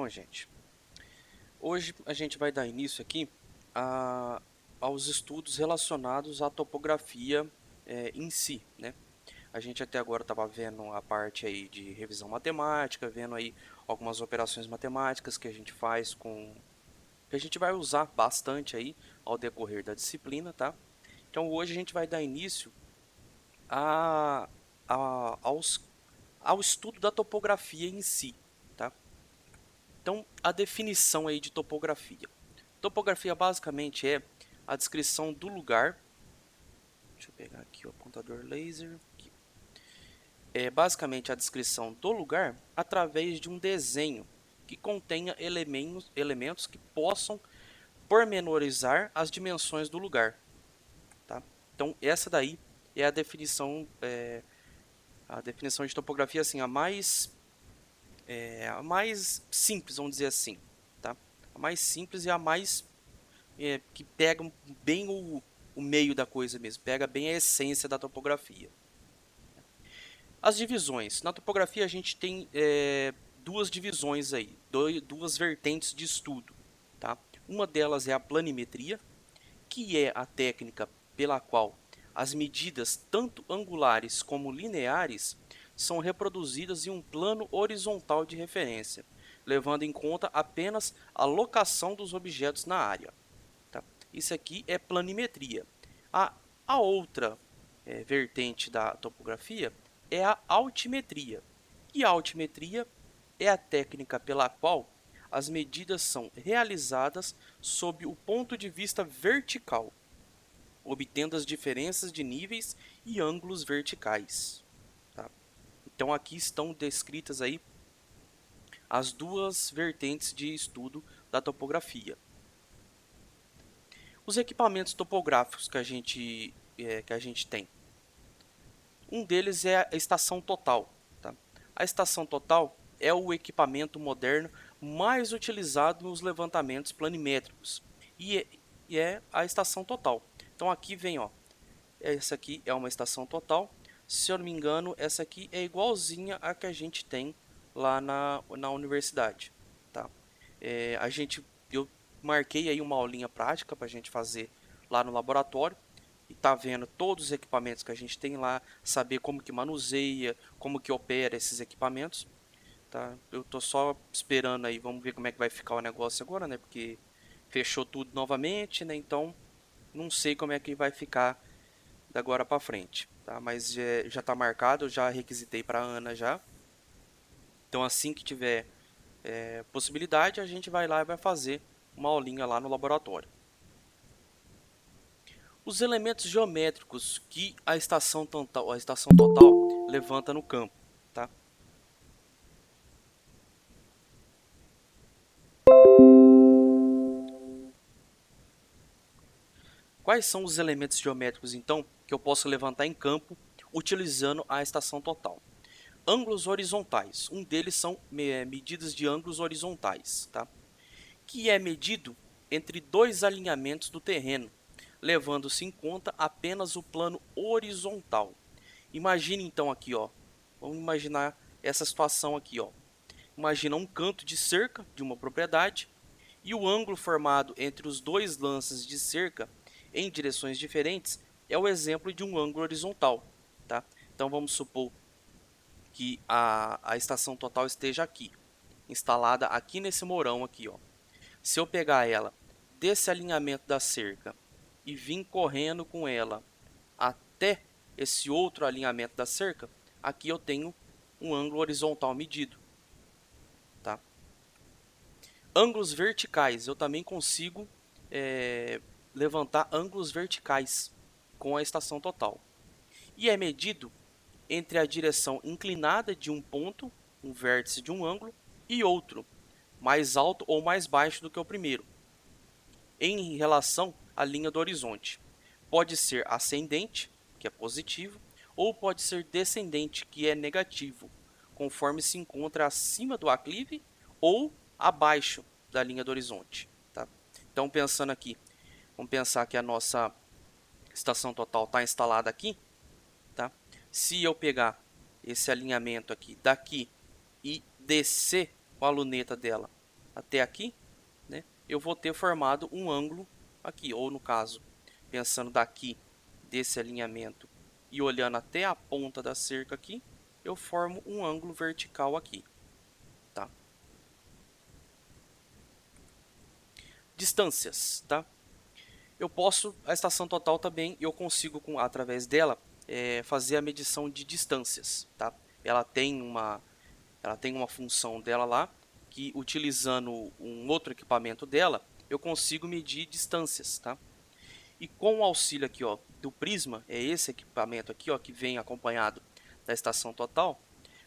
Então, gente, hoje a gente vai dar início aqui aos estudos relacionados à topografia em si, né? A gente até agora estava vendo a parte aí de revisão matemática, vendo aí algumas operações matemáticas que a gente faz que a gente vai usar bastante aí ao decorrer da disciplina, tá? Então hoje a gente vai dar início a, a- aos, ao estudo da topografia em si, tá? Então, a definição aí de topografia. Topografia basicamente é a descrição do lugar. Deixa eu pegar aqui o apontador laser. Aqui. É basicamente a descrição do lugar através de um desenho que contenha elementos que possam pormenorizar as dimensões do lugar. Tá? Então, essa daí é a definição de topografia assim, a mais simples, vamos dizer assim. Tá? A mais simples e a mais que pega bem o meio da coisa mesmo, pega bem a essência da topografia. As divisões. Na topografia a gente tem duas divisões aí, duas vertentes de estudo. Tá? Uma delas é a planimetria, que é a técnica pela qual as medidas, tanto angulares como lineares, são reproduzidas em um plano horizontal de referência, levando em conta apenas a locação dos objetos na área. Tá? Isso aqui é planimetria. A outra vertente da topografia é a altimetria. E a altimetria é a técnica pela qual as medidas são realizadas sob o ponto de vista vertical, obtendo as diferenças de níveis e ângulos verticais. Tá? Então aqui estão descritas aí as duas vertentes de estudo da topografia. Os equipamentos topográficos que a gente tem. Um deles é a estação total. Tá? A estação total é o equipamento moderno mais utilizado nos levantamentos planimétricos e é a estação total. Então aqui vem, ó, essa aqui é uma estação total. Se eu não me engano, essa aqui é igualzinha a que a gente tem lá na universidade. Tá? Eu marquei aí uma aulinha prática para a gente fazer lá no laboratório e tá vendo todos os equipamentos que a gente tem lá, saber como que manuseia, como que opera esses equipamentos, tá? Eu tô só esperando aí, vamos ver como é que vai ficar o negócio agora, né? Porque fechou tudo novamente, né? Então não sei como é que vai ficar da agora para frente, tá? Mas já tá marcado, eu já requisitei para Ana já. Então assim que tiver possibilidade, a gente vai lá e vai fazer uma aulinha lá no laboratório. Os elementos geométricos que a estação total levanta no campo. Tá? Quais são os elementos geométricos, então, que eu posso levantar em campo utilizando a estação total? Ângulos horizontais. Um deles são medidas de ângulos horizontais, tá? Que é medido entre dois alinhamentos do terreno, levando-se em conta apenas o plano horizontal. Imagine então aqui, ó. Vamos imaginar essa situação aqui, ó. Imagina um canto de cerca de uma propriedade e o ângulo formado entre os dois lances de cerca em direções diferentes é o exemplo de um ângulo horizontal. Tá? Então vamos supor que a estação total esteja aqui, instalada aqui nesse morão aqui. Ó. Se eu pegar ela desse alinhamento da cerca e vir correndo com ela até esse outro alinhamento da cerca, aqui eu tenho um ângulo horizontal medido. Tá? Ângulos verticais, eu também consigo levantar ângulos verticais com a estação total. E é medido entre a direção inclinada de um ponto, um vértice de um ângulo, e outro, mais alto ou mais baixo do que o primeiro, em relação à linha do horizonte. Pode ser ascendente, que é positivo, ou pode ser descendente, que é negativo, conforme se encontra acima do aclive ou abaixo da linha do horizonte. Tá? Então, pensando aqui, vamos pensar que a nossa estação total está instalada aqui. Tá? Se eu pegar esse alinhamento aqui daqui e descer com a luneta dela até aqui, né, eu vou ter formado um ângulo aqui, ou no caso, pensando daqui desse alinhamento e olhando até a ponta da cerca aqui, eu formo um ângulo vertical aqui, tá? Distâncias, tá? Eu posso, a estação total também, eu consigo, através dela, fazer a medição de distâncias, tá? Ela tem uma função dela lá, que utilizando um outro equipamento dela, eu consigo medir distâncias, tá? E com o auxílio aqui, ó, do prisma, é esse equipamento aqui, ó, que vem acompanhado da estação total.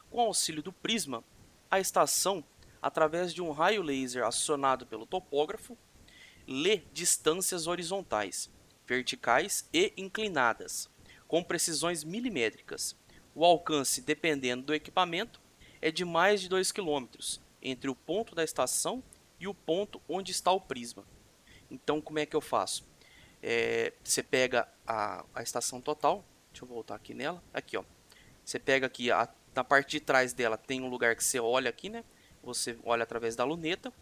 Com o auxílio do prisma, a estação, através de um raio laser acionado pelo topógrafo, lê distâncias horizontais, verticais e inclinadas, com precisões milimétricas. O alcance, dependendo do equipamento, é de mais de 2 km entre o ponto da estação e o ponto onde está o prisma. Então, como é que eu faço? Você pega a estação total, deixa eu voltar aqui nela, aqui ó, você pega aqui, na parte de trás dela tem um lugar que você olha aqui, né? Você olha através da luneta,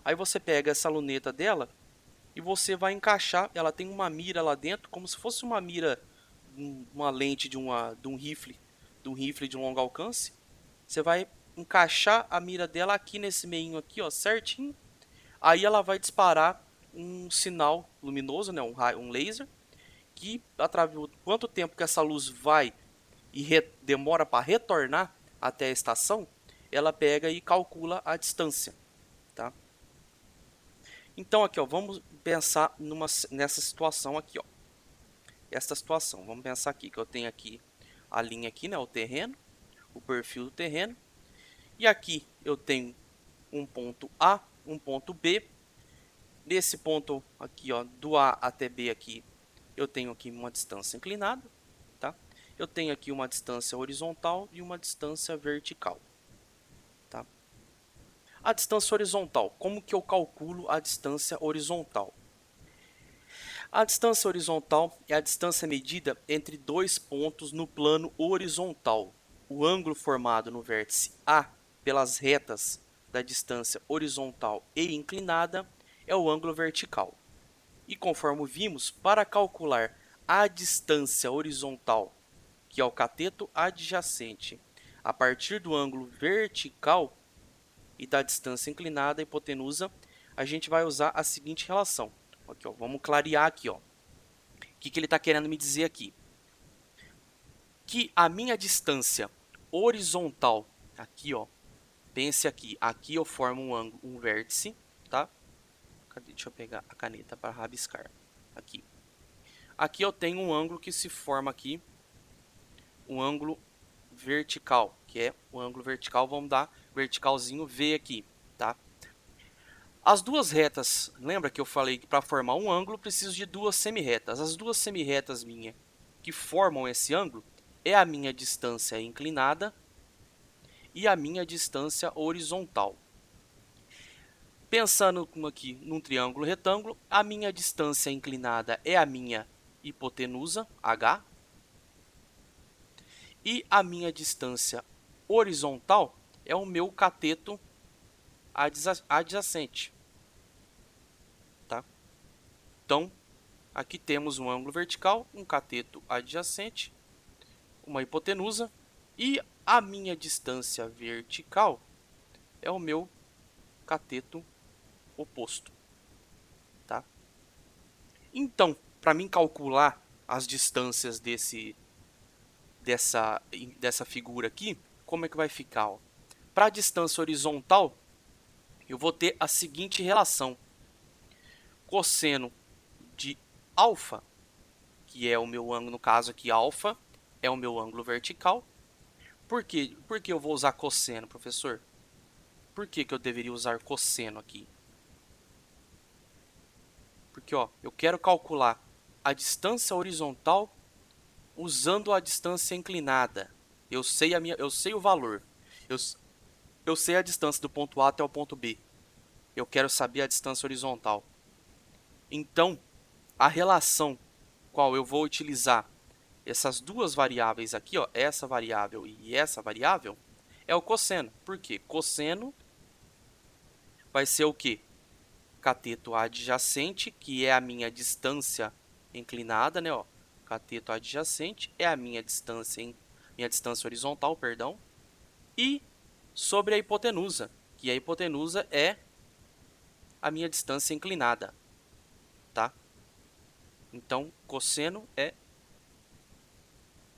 aí você pega essa luneta dela e você vai encaixar, ela tem uma mira lá dentro, como se fosse uma mira, uma lente de um rifle de longo alcance. Você vai encaixar a mira dela aqui nesse meinho aqui, ó, certinho. Aí ela vai disparar um sinal luminoso, né, um laser, que através quanto tempo que essa luz vai e demora para retornar até a estação, ela pega e calcula a distância, tá? Então aqui, ó, vamos pensar nessa situação aqui, ó. Esta situação, vamos pensar aqui que eu tenho aqui a linha aqui, né, o terreno, o perfil do terreno, e aqui eu tenho um ponto A, um ponto B. Nesse ponto aqui, ó, do A até B aqui, eu tenho aqui uma distância inclinada, tá? Eu tenho aqui uma distância horizontal e uma distância vertical, tá? A distância horizontal, como que eu calculo a distância horizontal? A distância horizontal é a distância medida entre dois pontos no plano horizontal. O ângulo formado no vértice A pelas retas da distância horizontal e inclinada é o ângulo vertical. E conforme vimos, para calcular a distância horizontal, que é o cateto adjacente, a partir do ângulo vertical e da distância inclinada, a hipotenusa, a gente vai usar a seguinte relação. Aqui, ó, vamos clarear aqui. Ó. O que ele está querendo me dizer aqui? Que a minha distância horizontal, aqui, ó, pense aqui eu formo um ângulo, um vértice, tá? Deixa eu pegar a caneta para rabiscar. Aqui. Aqui eu tenho um ângulo que se forma aqui, um ângulo vertical, que é o ângulo vertical, vamos dar verticalzinho V aqui, tá? As duas retas, lembra que eu falei que para formar um ângulo preciso de duas semirretas. As duas semirretas minhas que formam esse ângulo é a minha distância inclinada e a minha distância horizontal. Pensando aqui num triângulo retângulo, a minha distância inclinada é a minha hipotenusa, H, e a minha distância horizontal é o meu cateto adjacente. Tá? Então, aqui temos um ângulo vertical, um cateto adjacente, uma hipotenusa, e a minha distância vertical é o meu cateto oposto. Tá? Então, para mim calcular as distâncias dessa figura aqui, como é que vai ficar? Para a distância horizontal, eu vou ter a seguinte relação. Cosseno de alfa, que é o meu ângulo, no caso aqui, alfa, é o meu ângulo vertical. Por que eu vou usar cosseno, professor? Por que eu deveria usar cosseno aqui? Porque ó, eu quero calcular a distância horizontal usando a distância inclinada. Eu sei o valor. Eu sei a distância do ponto A até o ponto B. Eu quero saber a distância horizontal. Então, a relação qual eu vou utilizar essas duas variáveis aqui, ó, essa variável e essa variável, é o cosseno. Por quê? Cosseno vai ser o quê? Cateto adjacente, que é a minha distância inclinada, né? Ó, cateto adjacente é a minha distância horizontal, perdão, e sobre a hipotenusa, que a hipotenusa é a minha distância inclinada, tá? Então, cosseno é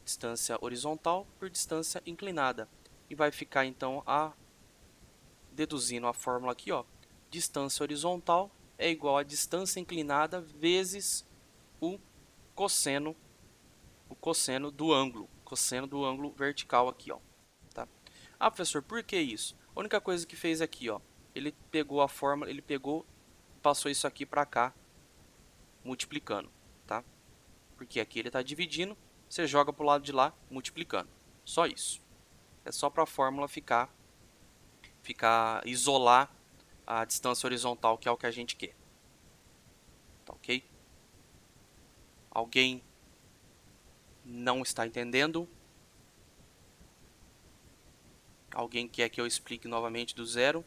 distância horizontal por distância inclinada. E vai ficar, então, deduzindo a fórmula aqui, ó, distância horizontal é igual a distância inclinada vezes o cosseno do ângulo vertical aqui, ó, tá? Ah, professor, por que isso? A única coisa que fez aqui, ó, ele pegou a fórmula, passou isso aqui para cá, multiplicando, tá? Porque aqui ele está dividindo, você joga para o lado de lá, multiplicando. Só isso. É só para a fórmula isolar a distância horizontal, que é o que a gente quer. Tá ok? Alguém não está entendendo? Alguém quer que eu explique novamente do zero?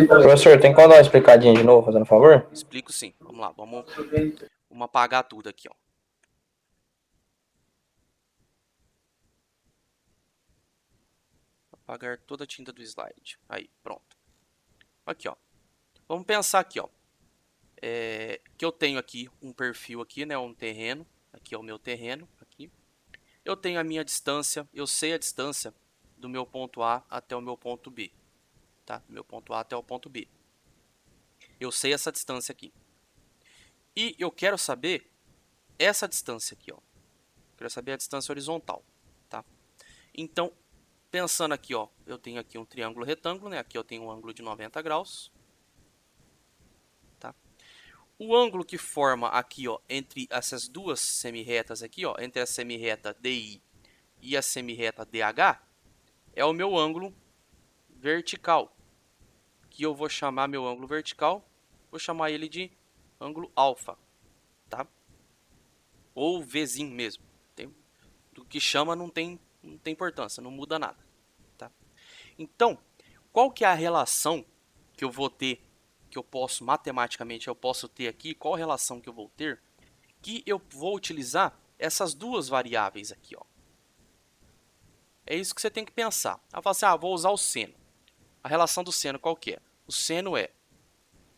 Professor, tem como dar uma explicadinha de novo, fazendo favor? Explico sim. Vamos lá, vamos apagar tudo aqui, ó. Apagar toda a tinta do slide. Aí, pronto. Aqui, ó. Vamos pensar aqui, ó. Que eu tenho aqui um perfil aqui, né? Um terreno. Aqui é o meu terreno. Aqui. Eu tenho a minha distância. Eu sei a distância do meu ponto A até o meu ponto B. Tá? Do meu ponto A até o ponto B. Eu sei essa distância aqui. E eu quero saber essa distância aqui, ó. Quero saber a distância horizontal, tá? Então, pensando aqui, ó, eu tenho aqui um triângulo retângulo, né? Aqui eu tenho um ângulo de 90 graus. Tá? O ângulo que forma aqui, ó, entre essas duas semirretas aqui, ó, entre a semirreta DI e a semirreta DH, é o meu ângulo vertical, que eu vou chamar meu ângulo vertical, vou chamar ele de ângulo alfa, tá? Ou Vzinho mesmo. Do que chama não tem importância, não muda nada, tá? Então, qual que é a relação que eu vou ter, que eu posso matematicamente eu posso ter aqui? Qual a relação que eu vou ter? Que eu vou utilizar essas duas variáveis aqui, ó. É isso que você tem que pensar. Ela fala assim, vou usar o seno. A relação do seno qual que é? O seno é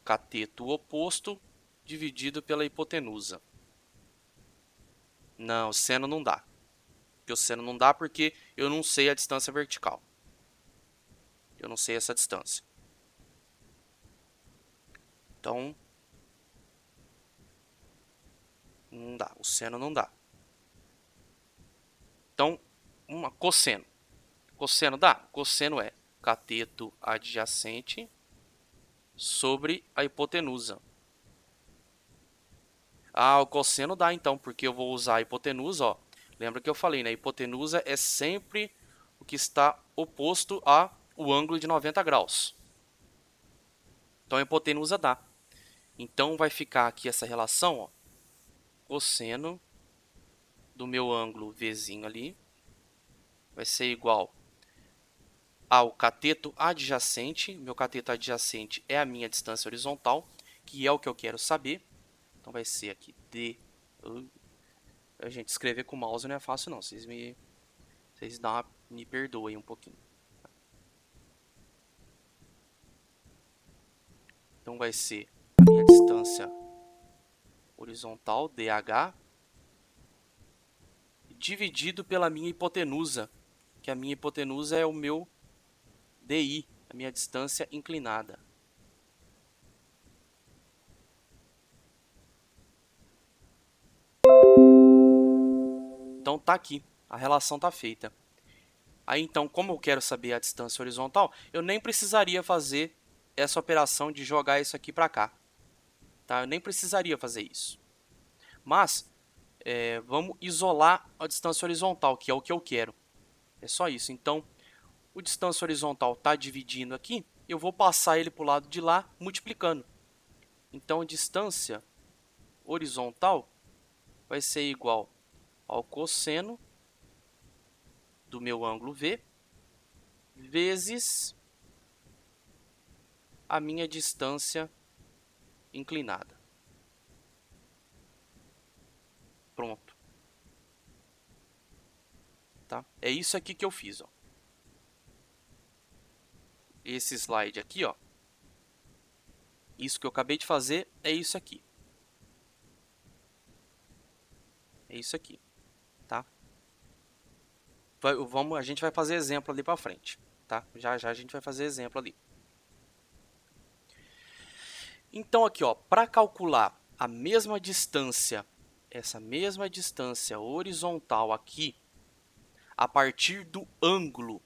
cateto oposto dividido pela hipotenusa. Não, o seno não dá. Porque o seno não dá porque eu não sei a distância vertical. Eu não sei essa distância. Então, não dá. O seno não dá. Então, cosseno. Cosseno dá? Cosseno é cateto adjacente sobre a hipotenusa. O cosseno dá então, porque eu vou usar a hipotenusa, ó. Lembra que eu falei, né? A hipotenusa é sempre o que está oposto ao ângulo de 90 graus. Então a hipotenusa dá. Então vai ficar aqui essa relação, ó. Cosseno do meu ângulo Vzinho ali vai ser igual ao cateto adjacente. Meu cateto adjacente é a minha distância horizontal, que é o que eu quero saber. Então vai ser aqui D. A gente escrever com o mouse não é fácil não. Vocês me perdoem um pouquinho. Então vai ser a minha distância horizontal, DH, dividido pela minha hipotenusa, que a minha hipotenusa é o meu DI, a minha distância inclinada. Então tá aqui, a relação tá feita. Aí então, como eu quero saber a distância horizontal, eu nem precisaria fazer essa operação de jogar isso aqui para cá. Tá? Eu nem precisaria fazer isso. Mas, vamos isolar a distância horizontal, que é o que eu quero. É só isso. Então, o distância horizontal está dividindo aqui, eu vou passar ele para o lado de lá, multiplicando. Então, distância horizontal vai ser igual ao cosseno do meu ângulo V vezes a minha distância inclinada. Pronto. Tá? É isso aqui que eu fiz, ó. Esse slide aqui, ó. Isso que eu acabei de fazer é isso aqui. É isso aqui, tá? A gente vai fazer exemplo ali para frente, tá? Já já a gente vai fazer exemplo ali. Então aqui, ó, para calcular a mesma distância, essa mesma distância horizontal aqui, a partir do ângulo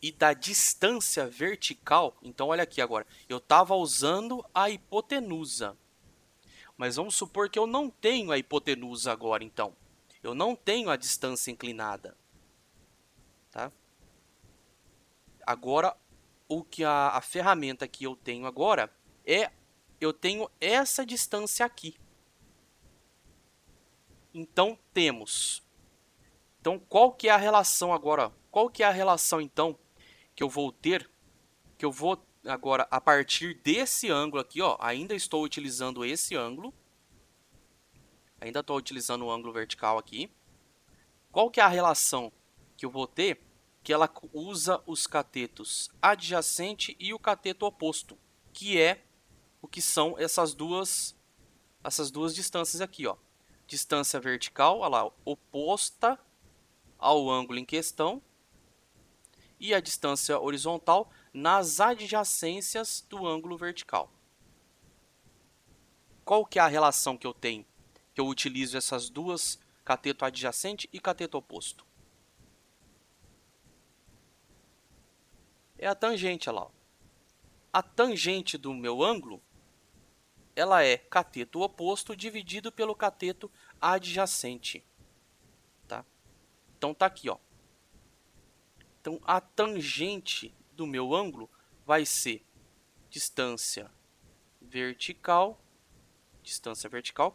e da distância vertical, então olha aqui agora, eu estava usando a hipotenusa, mas vamos supor que eu não tenho a hipotenusa agora, então. Eu não tenho a distância inclinada, tá? Agora, o que a ferramenta que eu tenho agora é, eu tenho essa distância aqui. Então, temos. Então, qual que é a relação agora? Qual que é a relação, então, que eu vou ter? Que eu vou agora, a partir desse ângulo aqui, ó, ainda estou utilizando esse ângulo. Ainda estou utilizando o ângulo vertical aqui. Qual que é a relação que eu vou ter? Que ela usa os catetos adjacente e o cateto oposto, que é o que são essas duas distâncias aqui, ó. Distância vertical, olha lá, oposta ao ângulo em questão, e a distância horizontal nas adjacências do ângulo vertical. Qual que é a relação que eu tenho? Que eu utilizo essas duas, cateto adjacente e cateto oposto. É a tangente, olha lá. A tangente do meu ângulo, ela é cateto oposto dividido pelo cateto adjacente. Tá? Então, tá aqui, ó. Então, a tangente do meu ângulo vai ser distância vertical,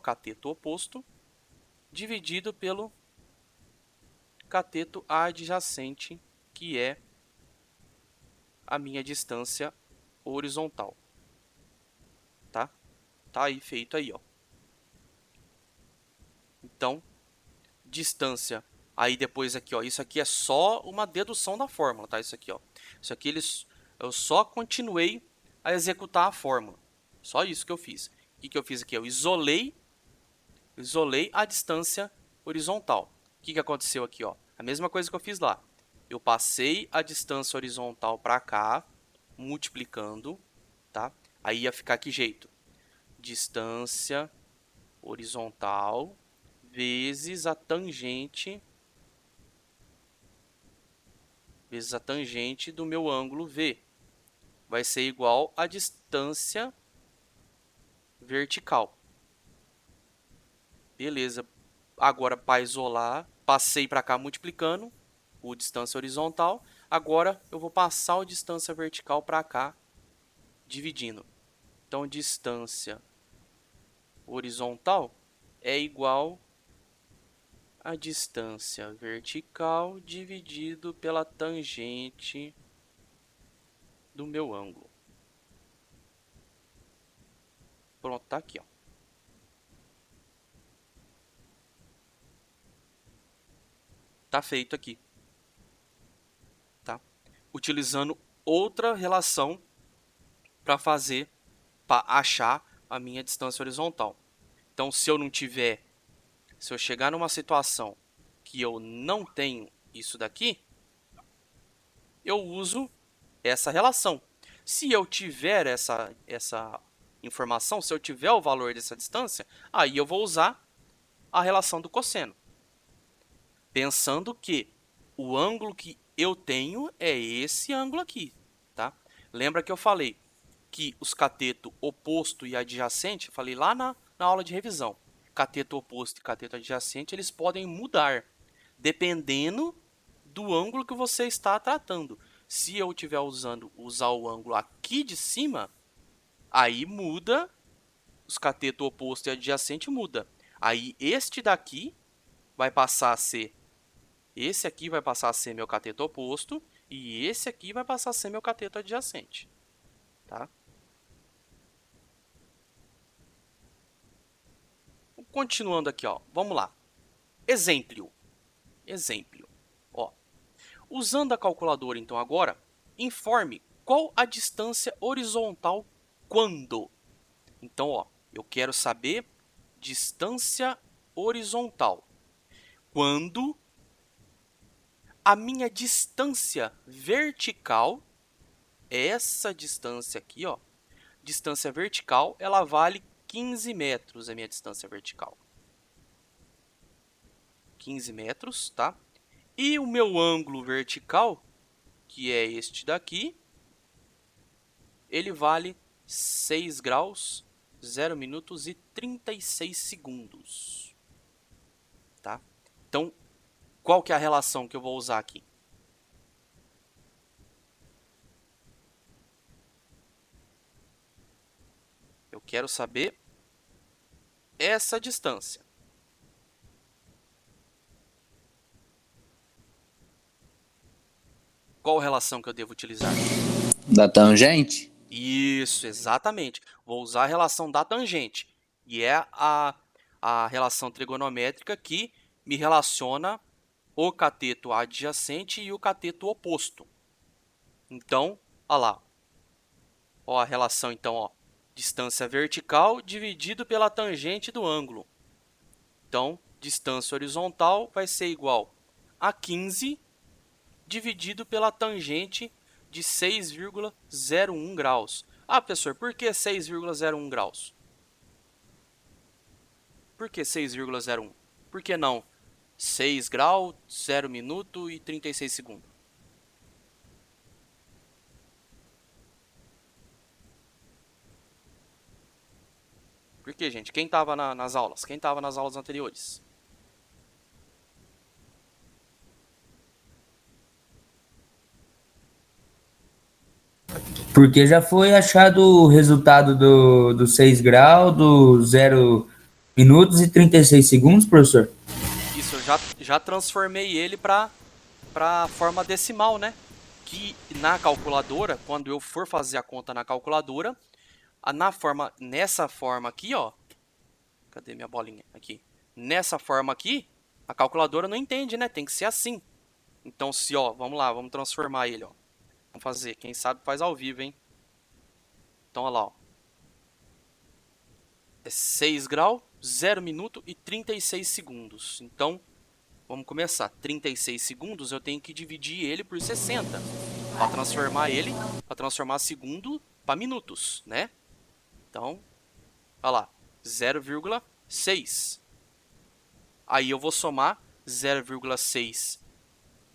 cateto oposto, dividido pelo cateto adjacente, que é a minha distância horizontal. Tá? Tá aí feito aí, ó. Então, distância. Aí depois aqui, ó, isso aqui é só uma dedução da fórmula, tá? Isso aqui, ó. Isso aqui eu só continuei a executar a fórmula. Só isso que eu fiz. O que eu fiz aqui? Eu isolei a distância horizontal. O que aconteceu aqui, ó? A mesma coisa que eu fiz lá. Eu passei a distância horizontal para cá, multiplicando, tá? Aí ia ficar que jeito? Distância horizontal vezes a tangente do meu ângulo V. Vai ser igual à distância vertical. Beleza. Agora, para isolar, passei para cá multiplicando o distância horizontal. Agora, eu vou passar a distância vertical para cá, dividindo. Então, distância horizontal é igual a distância vertical dividido pela tangente do meu ângulo. Pronto, tá aqui, ó. Tá feito aqui. Tá? Utilizando outra relação para achar a minha distância horizontal. Então, se eu chegar numa situação que eu não tenho isso daqui, eu uso essa relação. Se eu tiver essa informação, se eu tiver o valor dessa distância, aí eu vou usar a relação do cosseno. Pensando que o ângulo que eu tenho é esse ângulo aqui, tá? Lembra que eu falei que os cateto oposto e adjacente, falei lá na aula de revisão, cateto oposto e cateto adjacente, eles podem mudar dependendo do ângulo que você está tratando. Se eu estiver usar o ângulo aqui de cima, aí muda, os cateto oposto e adjacente muda. Aí este daqui vai passar a ser, esse aqui vai passar a ser meu cateto oposto e esse aqui vai passar a ser meu cateto adjacente. tá? Continuando aqui, ó. Vamos lá. Exemplo. Ó. Usando a calculadora, então, agora, informe qual a distância horizontal quando. Então, ó, eu quero saber distância horizontal. Quando a minha distância vertical, essa distância aqui, ó, distância vertical, ela vale 15 metros, a minha distância vertical. 15 metros, tá? E o meu ângulo vertical, que é este daqui, ele vale 6 graus, 0 minutos e 36 segundos. Tá? Então, qual que é a relação que eu vou usar aqui? Eu quero saber essa distância. Qual relação que eu devo utilizar? Da tangente? Isso, exatamente. Vou usar a relação da tangente. E é a relação trigonométrica que me relaciona o cateto adjacente e o cateto oposto. Então, olha lá. Ó, a relação, então, ó, distância vertical dividido pela tangente do ângulo. Então, distância horizontal vai ser igual a 15 dividido pela tangente de 6,01 graus. Ah, professor, por que 6,01 graus? Por que 6,01? Por que não 6 graus, 0 minuto e 36 segundos? Por que, gente? Quem estava nas aulas? Quem estava nas aulas anteriores? Porque já foi achado o resultado do 6 graus, do 0 minutos e 36 segundos, professor? Isso, eu já transformei ele para a forma decimal, né? Que na calculadora, quando eu for fazer a conta na calculadora, nessa forma aqui, ó. Cadê minha bolinha? Aqui. Nessa forma aqui, a calculadora não entende, né? Tem que ser assim. Então, ó, vamos lá, vamos transformar ele, ó. Vamos fazer, quem sabe faz ao vivo, hein? Então, olha lá, ó. É 6 graus, 0 minuto e 36 segundos. Então, vamos começar. 36 segundos, eu tenho que dividir ele por 60 para transformar segundo para minutos, né? Então, olha lá, 0,6. Aí eu vou somar 0,6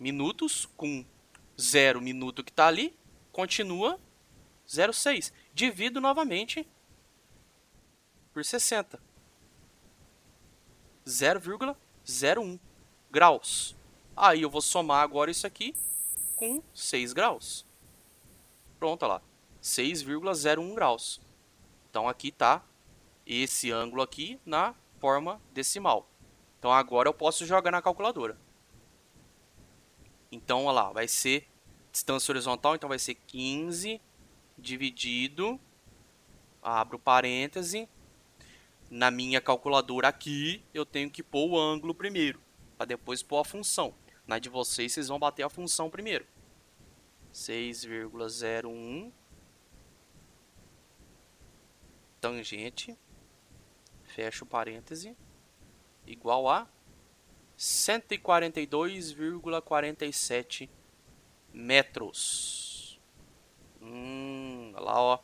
minutos com 0 minuto que está ali, continua 0,6. Divido novamente por 60. 0,01 graus. Aí eu vou somar agora isso aqui com 6 graus. Pronto, olha lá. 6,01 graus. Então aqui está esse ângulo aqui na forma decimal. Então agora eu posso jogar na calculadora. Então, olha lá, vai ser distância horizontal, então vai ser 15 dividido, abro parêntese, na minha calculadora aqui, eu tenho que pôr o ângulo primeiro, para depois pôr a função. Na de vocês, vocês vão bater a função primeiro. 6,01 tangente, fecho parêntese, igual a 142,47 metros. Olha lá, ó.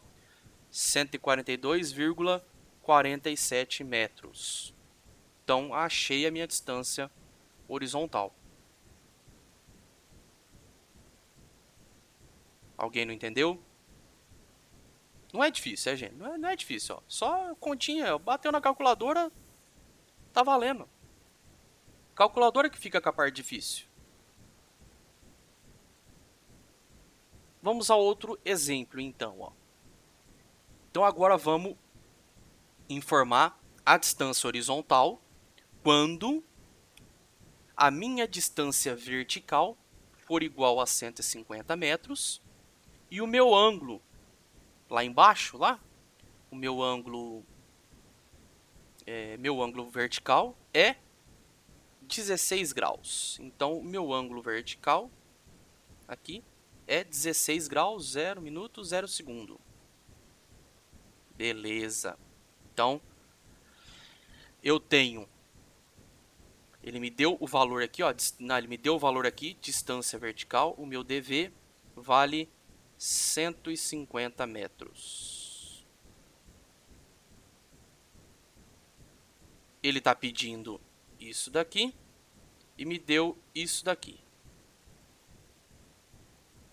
142,47 metros. Então, achei a minha distância horizontal. Alguém não entendeu? Não é difícil, gente? Não é difícil, ó. Só continha, bateu na calculadora, tá valendo. Calculadora que fica com a parte difícil. Vamos a outro exemplo, então, ó. Então, agora vamos informar a distância horizontal quando a minha distância vertical for igual a 150 metros e o meu ângulo lá embaixo, lá, o meu ângulo vertical é 16 graus. Então, o meu ângulo vertical aqui é 16 graus, 0 minuto, 0 segundo. Beleza. Então, eu tenho... Ele me deu o valor aqui, ó. Não, ele me deu o valor aqui, distância vertical. O meu DV vale 150 metros. Ele está pedindo isso daqui e me deu isso daqui.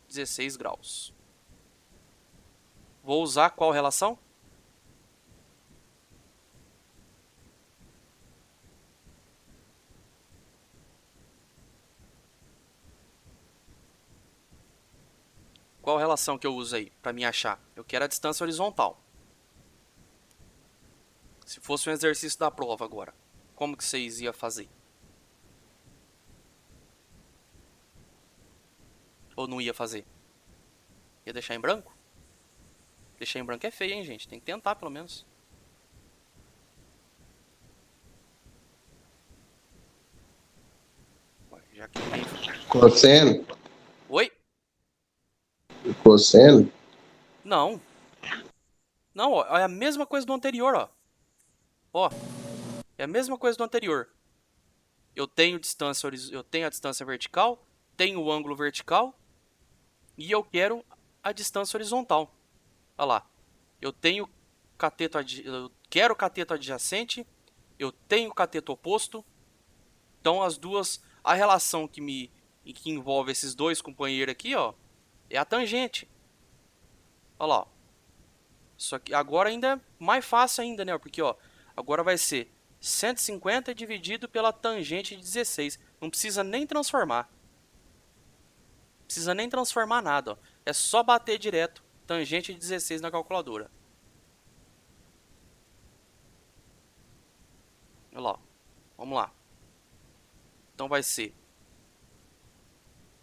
16 graus. Vou usar qual relação? Qual relação que eu uso aí para me achar? Eu quero a distância horizontal. Se fosse um exercício da prova agora, como que vocês iam fazer? Ou não ia fazer? Ia deixar em branco? Deixar em branco é feio, hein, gente? Tem que tentar, pelo menos. Já que tem... Cosseno? Oi? Cosseno? Não. Não, ó, é a mesma coisa do anterior, ó. Ó, é a mesma coisa do anterior. Eu tenho a distância vertical, tenho o ângulo vertical e eu quero a distância horizontal. Olha lá. Eu tenho eu quero o cateto adjacente, eu tenho o cateto oposto. Então as duas, a relação que envolve esses dois companheiros aqui, ó, é a tangente. Olha lá. Ó. Isso aqui agora ainda é mais fácil ainda, né? Porque ó, agora vai ser 150 dividido pela tangente de 16. Não precisa nem transformar. Não precisa nem transformar nada, ó. É só bater direto tangente de 16 na calculadora. Olha lá. Vamos lá. Então vai ser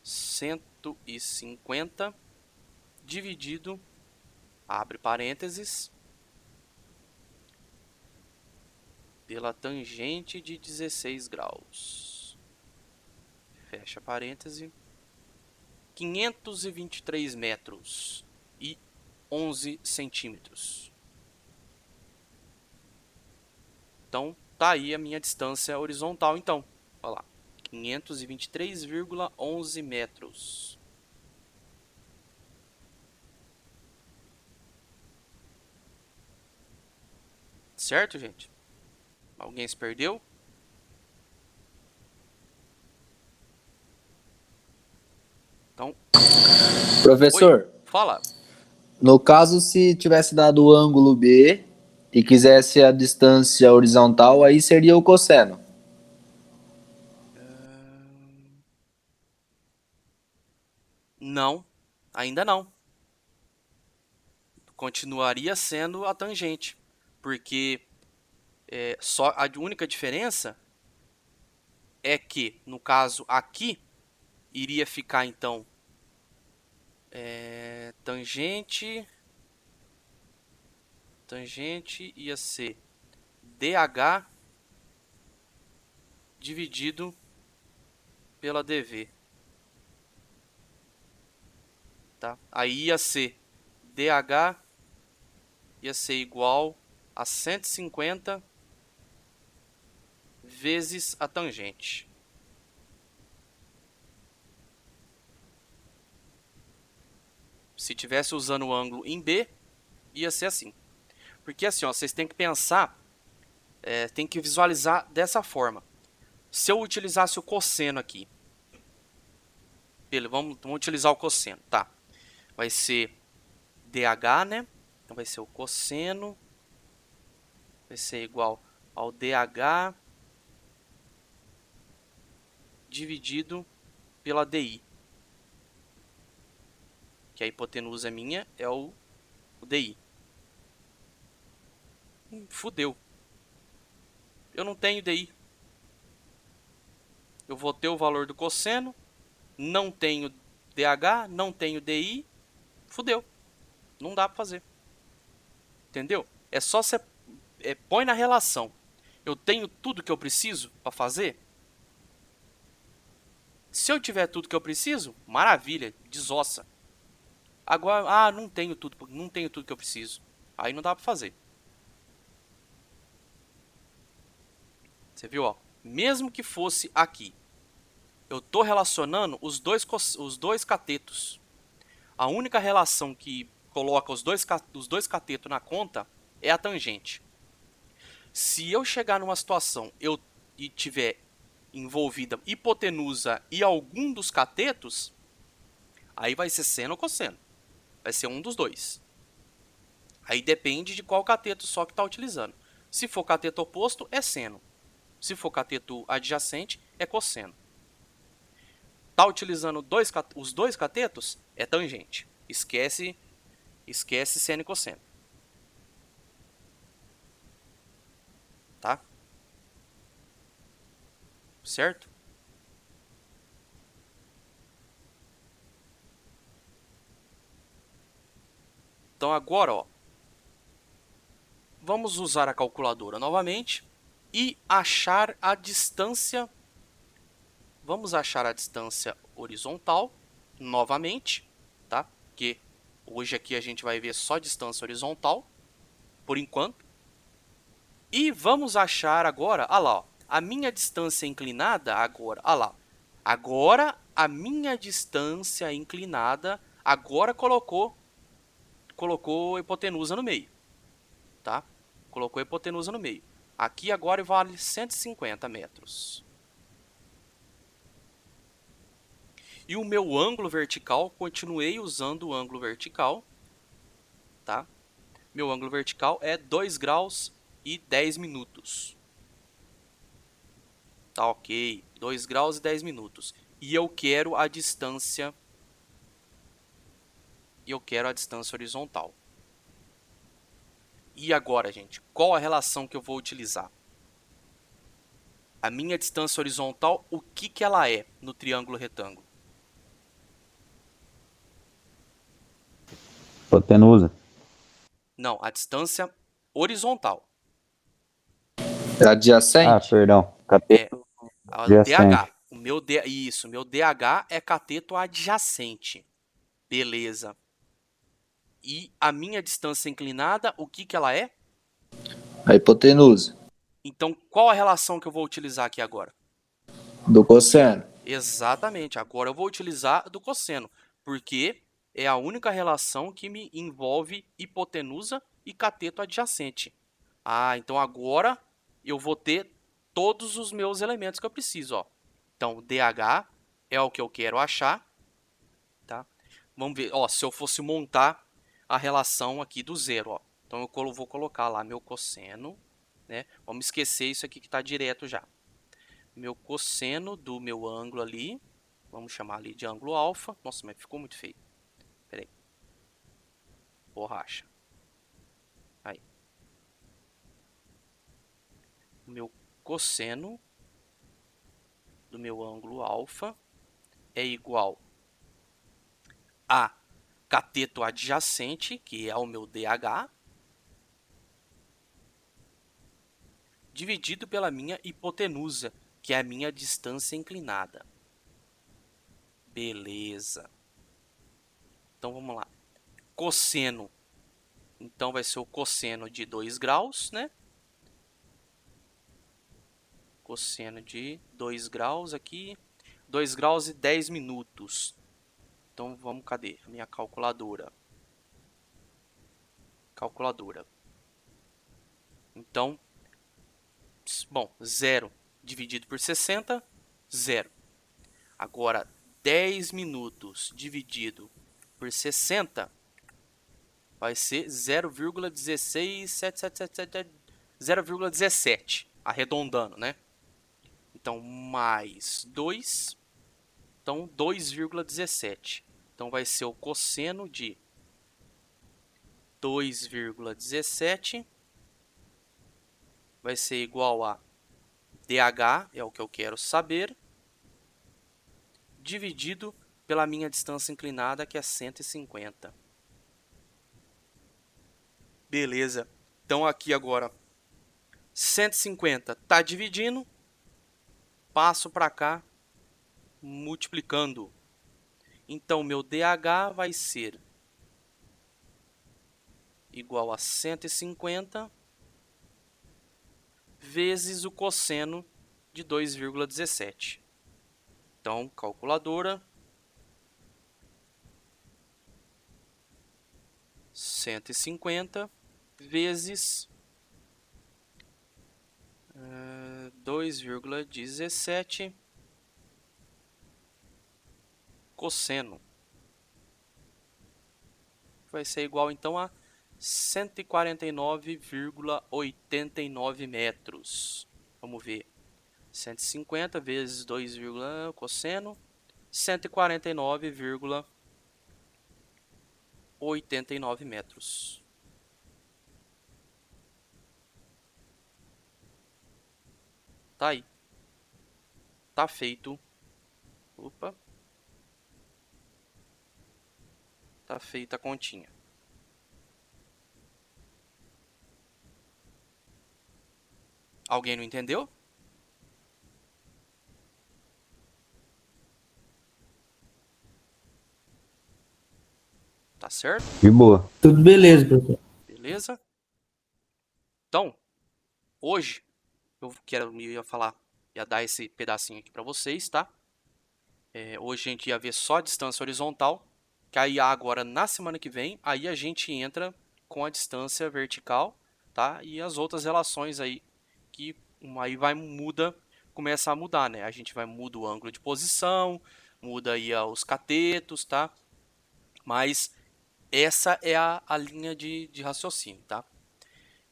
150 dividido, abre parênteses, pela tangente de 16 graus. Fecha parêntese. 523 metros e 11 centímetros. Então, tá aí a minha distância horizontal, então. Olha lá. 523,11 metros. Certo, gente? Alguém se perdeu? Então... Professor, Oi, fala. no caso, se tivesse dado o ângulo B e quisesse a distância horizontal, aí seria o cosseno. Não, ainda não. Continuaria sendo a tangente, porque só a única diferença é que, no caso aqui, iria ficar então tangente ia ser DH dividido pela DV. Tá? Aí ia ser DH ia ser igual a 150 vezes a tangente. Se tivesse usando o ângulo em B, ia ser assim. Porque assim, ó, vocês têm que pensar, tem que visualizar dessa forma. Se eu utilizasse o cosseno aqui, vamos utilizar o cosseno, tá? Vai ser DH, né? Então vai ser o cosseno, vai ser igual ao DH dividido pela DI. Que a hipotenusa minha é o DI. Fudeu. Eu não tenho DI. Eu vou ter o valor do cosseno, não tenho DH, não tenho DI, fudeu. Não dá pra fazer. Entendeu? É só você põe na relação. Eu tenho tudo que eu preciso para fazer? Se eu tiver tudo que eu preciso, maravilha, desossa. Agora, não tenho tudo que eu preciso. Aí não dá para fazer. Você viu, ó? Mesmo que fosse aqui, eu tô relacionando os dois catetos. A única relação que coloca os dois catetos na conta é a tangente. Se eu chegar numa situação e tiver envolvida hipotenusa e algum dos catetos, aí vai ser seno ou cosseno. Vai ser um dos dois. Aí depende de qual cateto só que está utilizando. Se for cateto oposto, é seno. Se for cateto adjacente, é cosseno. Está utilizando os dois catetos, é tangente. Esquece seno e cosseno. Tá? Certo? Então agora, ó, vamos usar a calculadora novamente e achar a distância. Vamos achar a distância horizontal novamente, tá? Porque hoje aqui a gente vai ver só distância horizontal, por enquanto. E vamos achar agora, olha lá, ó, a minha distância inclinada agora, olha lá. Agora a minha distância inclinada agora colocou hipotenusa no meio, tá? Colocou hipotenusa no meio. Aqui agora vale 150 metros. E o meu ângulo vertical, continuei usando o ângulo vertical, tá? Meu ângulo vertical é 2 graus e 10 minutos. Tá ok, 2 graus e 10 minutos. E eu quero a distância horizontal. E agora, gente, qual a relação que eu vou utilizar? A minha distância horizontal, o que ela é no triângulo retângulo? Hipotenusa. Não, a distância horizontal. Adjacente? Perdão. É Cateto a adjacente. DH. Meu DH é cateto adjacente. Beleza. E a minha distância inclinada, o que ela é? A hipotenusa. Então, qual a relação que eu vou utilizar aqui agora? Do cosseno. Exatamente, agora eu vou utilizar do cosseno, porque é a única relação que me envolve hipotenusa e cateto adjacente. Então agora eu vou ter todos os meus elementos que eu preciso, ó. Então, DH é o que eu quero achar, tá? Vamos ver, ó, se eu fosse montar a relação aqui do zero, ó. Então eu vou colocar lá meu cosseno, né? Vamos esquecer isso aqui que está direto já. Meu cosseno do meu ângulo ali, vamos chamar ali de ângulo alfa. Nossa, mas ficou muito feio. Pera aí. Borracha. Aí. Meu cosseno do meu ângulo alfa é igual a cateto adjacente, que é o meu DH, dividido pela minha hipotenusa, que é a minha distância inclinada. Beleza. Então vamos lá. Cosseno. Então vai ser o cosseno de 2 graus, né? Cosseno de 2 graus aqui. 2 graus e 10 minutos. Então vamos, cadê a minha calculadora? Calculadora. Então, bom, 0 dividido por 60, 0. Agora, 10 minutos dividido por 60 vai ser 0,17, arredondando, né? Então, mais 2, então 2,17. Então, vai ser o cosseno de 2,17 vai ser igual a DH, é o que eu quero saber, dividido pela minha distância inclinada, que é 150. Beleza. Então aqui agora 150 tá dividindo, passo para cá multiplicando. Então meu DH vai ser igual a 150 vezes o cosseno de 2,17. Então, calculadora, 150 vezes 2,17 cosseno. Vai ser igual então a 149,89 metros. Vamos ver. 150 vezes 2, cosseno, 149,89 metros. Tá aí. Tá feito. Opa. Tá feita a continha. Alguém não entendeu? Tá certo? De boa. Tudo beleza, professor. Beleza? Então, hoje eu ia dar esse pedacinho aqui para vocês, tá? Hoje a gente ia ver só a distância horizontal, que aí agora na semana que vem, aí a gente entra com a distância vertical, tá? E as outras relações aí que aí começa a mudar, né? A gente muda o ângulo de posição, muda aí os catetos, tá? Mas essa é a linha de raciocínio, tá?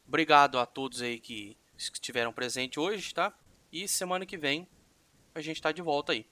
Obrigado a todos aí que estiveram presentes hoje, tá? E semana que vem a gente tá de volta aí.